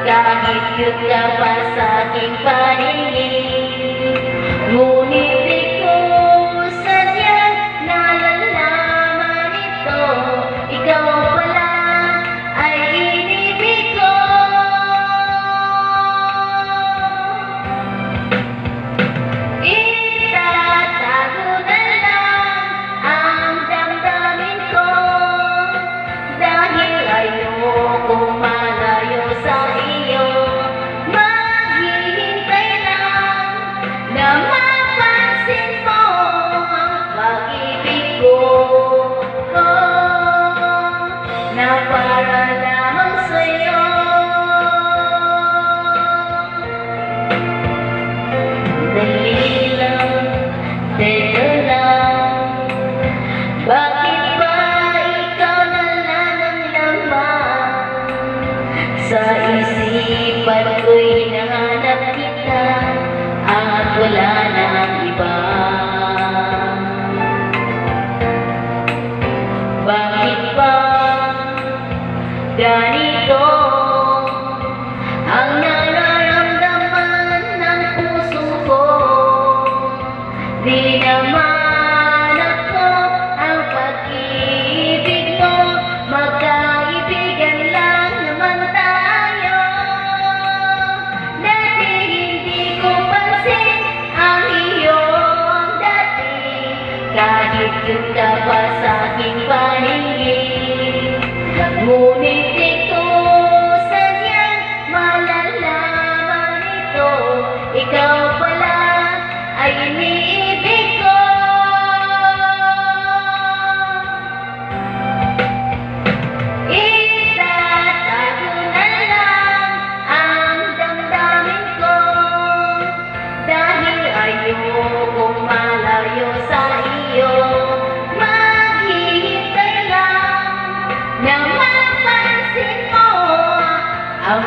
kahit yun ka pa sa aking paningin. Ngunit di ko sadyang nalalaman ito, ikaw pala ay inibig ko. Itatago na lang ang damdamin ko, dahil ayokong malayo sa iyo. Maghihintay lang na mapansin mo ang pag-ibig ko, na para lamang sa'yo. Dali lang, teka lang, bakit ba ikaw na lang ang laman sa isipan ko'y hinahanap kita at wala na ang iba? Bakit ba ganito ang nararamdaman ng puso ko? Di naman ako ang pag-ibig mo, magkaibigan lang naman tayo. Dati hindi ko pansin ang iyong dating, kahit yun ka pa sa aking paningin. Ngunit di ko sadyang malalaman ito, ikaw pala ay iniibig ko. Itatago na lang ang damdamin ko, dahil ayokong malayo sa iyo. Maghihintay lang na mapansin mo ang